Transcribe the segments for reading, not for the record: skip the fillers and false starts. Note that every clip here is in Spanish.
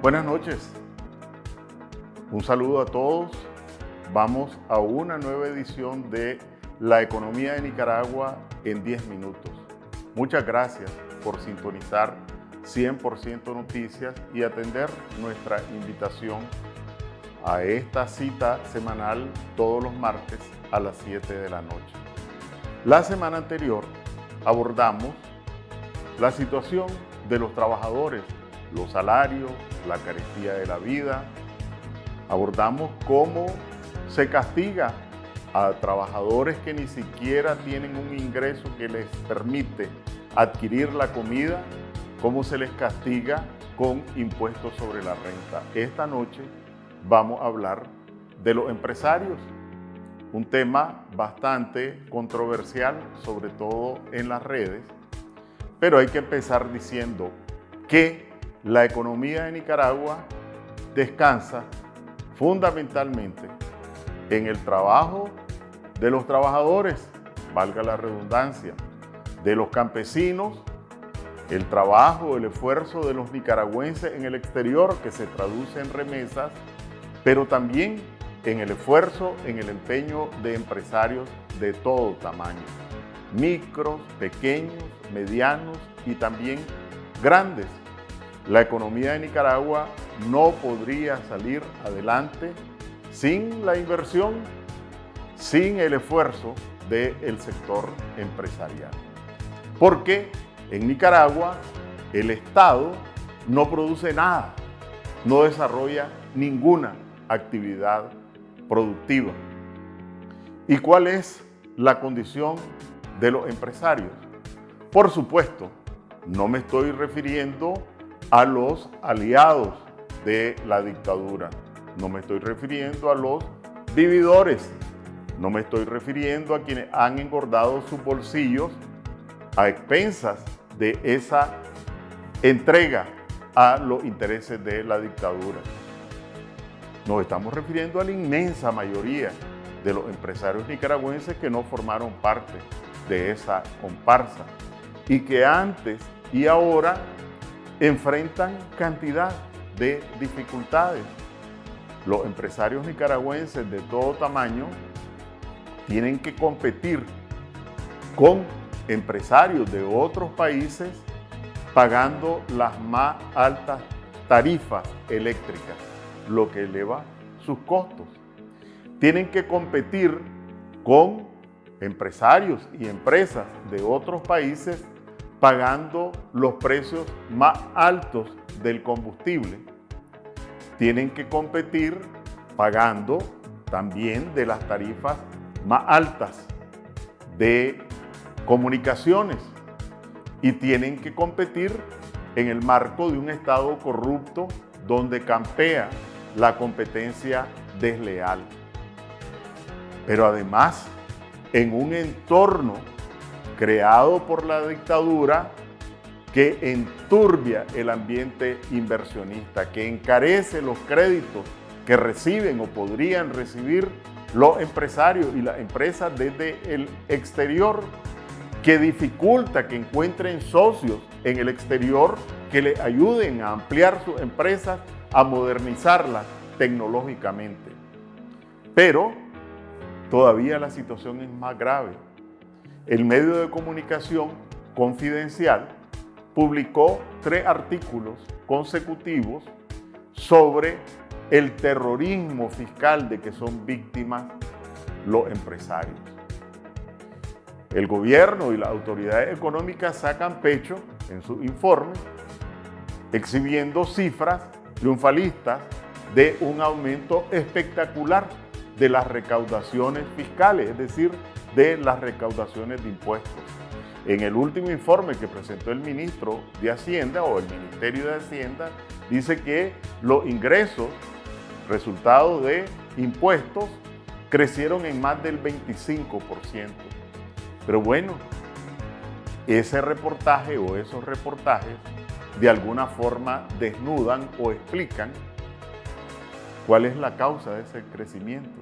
Buenas noches, un saludo a todos. Vamos a una nueva edición de La Economía de Nicaragua en 10 minutos. Muchas gracias por sintonizar 100% Noticias y atender nuestra invitación a esta cita semanal todos los martes a las 7 de la noche. La semana anterior abordamos la situación de los trabajadores, los salarios, la carestía de la vida. Abordamos cómo se castiga a trabajadores que ni siquiera tienen un ingreso que les permite adquirir la comida, cómo se les castiga con impuestos sobre la renta. Esta noche vamos a hablar de los empresarios, un tema bastante controversial, sobre todo en las redes, pero hay que empezar diciendo que la economía de Nicaragua descansa fundamentalmente en el trabajo de los trabajadores, valga la redundancia, de los campesinos, el trabajo, el esfuerzo de los nicaragüenses en el exterior que se traduce en remesas, pero también en el esfuerzo, en el empeño de empresarios de todo tamaño, micros, pequeños, medianos y también grandes. La economía de Nicaragua no podría salir adelante sin la inversión, sin el esfuerzo del sector empresarial. Porque en Nicaragua el Estado no produce nada, no desarrolla ninguna actividad productiva. ¿Y cuál es la condición de los empresarios? Por supuesto, no me estoy refiriendo a los aliados de la dictadura. No me estoy refiriendo a los vividores. No me estoy refiriendo a quienes han engordado sus bolsillos a expensas de esa entrega a los intereses de la dictadura. Nos estamos refiriendo a la inmensa mayoría de los empresarios nicaragüenses que no formaron parte de esa comparsa y que antes y ahora enfrentan cantidad de dificultades. Los empresarios nicaragüenses de todo tamaño tienen que competir con empresarios de otros países pagando las más altas tarifas eléctricas, lo que eleva sus costos. Tienen que competir con empresarios y empresas de otros países pagando los precios más altos del combustible. Tienen que competir pagando también de las tarifas más altas de comunicaciones y tienen que competir en el marco de un Estado corrupto donde campea la competencia desleal. Pero además, en un entorno creado por la dictadura que enturbia el ambiente inversionista, que encarece los créditos que reciben o podrían recibir los empresarios y las empresas desde el exterior, que dificulta que encuentren socios en el exterior que les ayuden a ampliar sus empresas, a modernizarlas tecnológicamente. Pero todavía la situación es más grave. El medio de comunicación Confidencial publicó 3 artículos consecutivos sobre el terrorismo fiscal de que son víctimas los empresarios. El gobierno y las autoridades económicas sacan pecho en sus informes, exhibiendo cifras triunfalistas de un aumento espectacular de las recaudaciones fiscales, es decir, de las recaudaciones de impuestos. En el último informe que presentó el ministro de Hacienda o el Ministerio de Hacienda, dice que los ingresos, resultado de impuestos, crecieron en más del 25%. Pero bueno, ese reportaje o esos reportajes de alguna forma desnudan o explican cuál es la causa de ese crecimiento.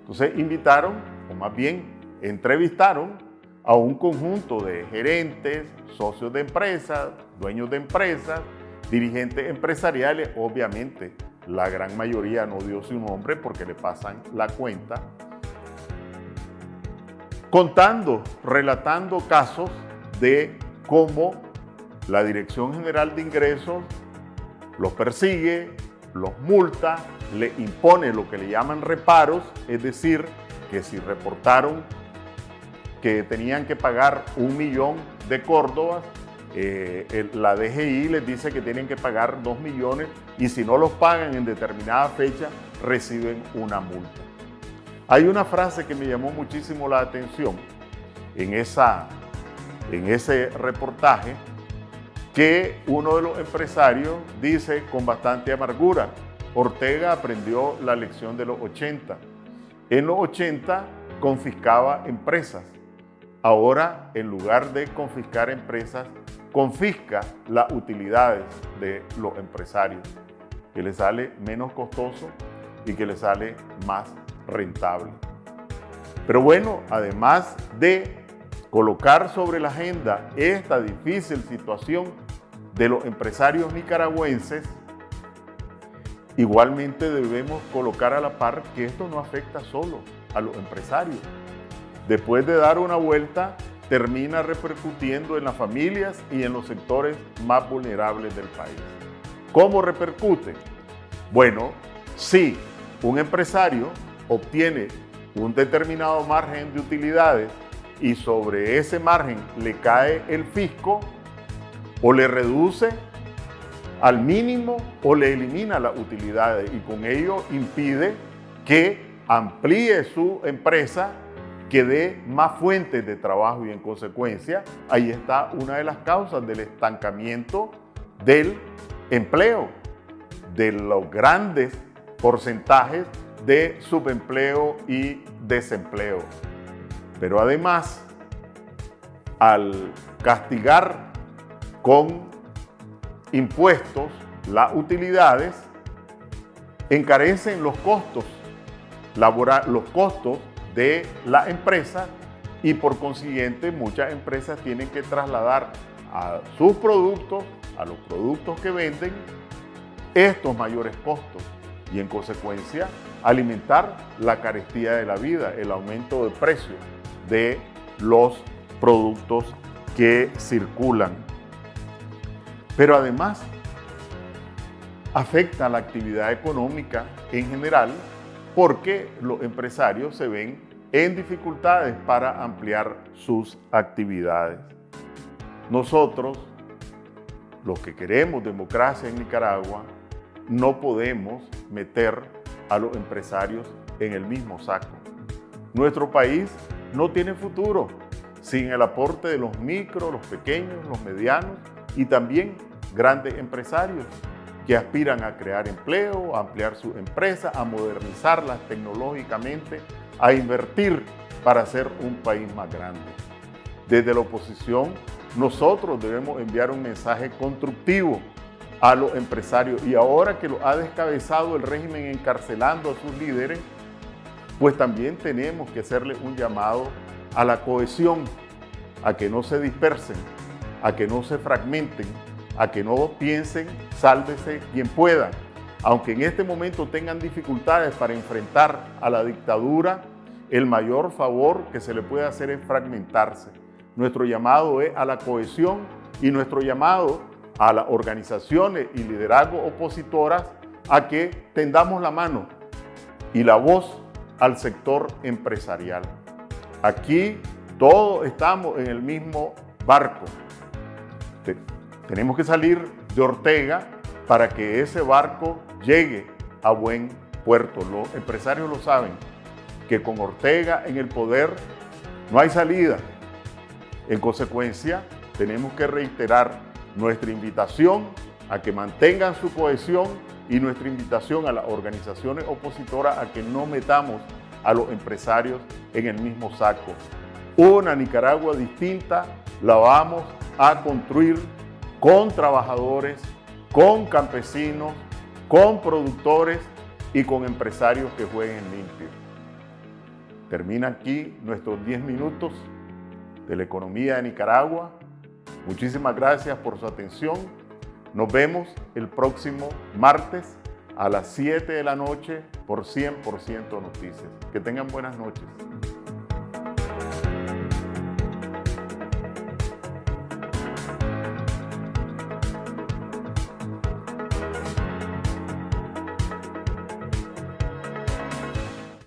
Entonces invitaron, o más bien entrevistaron, a un conjunto de gerentes, socios de empresas, dueños de empresas, dirigentes empresariales. Obviamente, la gran mayoría no dio su nombre porque le pasan la cuenta, contando, relatando casos de cómo la Dirección General de Ingresos los persigue, los multa, le impone lo que le llaman reparos, es decir, que si reportaron que tenían que pagar 1 millón de córdobas, la DGI les dice que tienen que pagar 2 millones y si no los pagan en determinada fecha, reciben una multa. Hay una frase que me llamó muchísimo la atención en ese reportaje, que uno de los empresarios dice con bastante amargura: Ortega aprendió la lección de los 80. En los 80 confiscaba empresas. Ahora, en lugar de confiscar empresas, confisca las utilidades de los empresarios, que les sale menos costoso y que les sale más rentable. Pero bueno, además de colocar sobre la agenda esta difícil situación de los empresarios nicaragüenses, igualmente debemos colocar a la par que esto no afecta solo a los empresarios. Después de dar una vuelta, termina repercutiendo en las familias y en los sectores más vulnerables del país. ¿Cómo repercute? Bueno, si un empresario obtiene un determinado margen de utilidades y sobre ese margen le cae el fisco, o le reduce al mínimo o le elimina las utilidades y con ello impide que amplíe su empresa, que dé más fuentes de trabajo y en consecuencia ahí está una de las causas del estancamiento del empleo, de los grandes porcentajes de subempleo y desempleo. Pero además, al castigar con impuestos las utilidades, encarecen los costos laborales, los costos de la empresa y por consiguiente muchas empresas tienen que trasladar a sus productos, a los productos que venden, estos mayores costos y en consecuencia alimentar la carestía de la vida, el aumento de precios de los productos que circulan. Pero además afecta a la actividad económica en general porque los empresarios se ven en dificultades para ampliar sus actividades. Nosotros, los que queremos democracia en Nicaragua, no podemos meter a los empresarios en el mismo saco. Nuestro país no tiene futuro sin el aporte de los micros, los pequeños, los medianos y también grandes empresarios que aspiran a crear empleo, a ampliar sus empresas, a modernizarlas tecnológicamente, a invertir para ser un país más grande. Desde la oposición, nosotros debemos enviar un mensaje constructivo a los empresarios y ahora que lo ha descabezado el régimen encarcelando a sus líderes, pues también tenemos que hacerle un llamado a la cohesión, a que no se dispersen, a que no se fragmenten, a que no piensen sálvese quien pueda. Aunque en este momento tengan dificultades para enfrentar a la dictadura, el mayor favor que se le puede hacer es fragmentarse. Nuestro llamado es a la cohesión y nuestro llamado a las organizaciones y liderazgos opositoras a que tendamos la mano y la voz al sector empresarial. Aquí todos estamos en el mismo barco. Tenemos que salir de Ortega para que ese barco llegue a buen puerto. Los empresarios lo saben, que con Ortega en el poder no hay salida. En consecuencia, tenemos que reiterar nuestra invitación a que mantengan su cohesión y nuestra invitación a las organizaciones opositoras a que no metamos a los empresarios en el mismo saco. Una Nicaragua distinta la vamos a construir con trabajadores, con campesinos, con productores y con empresarios que jueguen limpio. Termina aquí nuestros 10 minutos de la economía de Nicaragua. Muchísimas gracias por su atención. Nos vemos el próximo martes a las 7 de la noche por 100% Noticias. Que tengan buenas noches.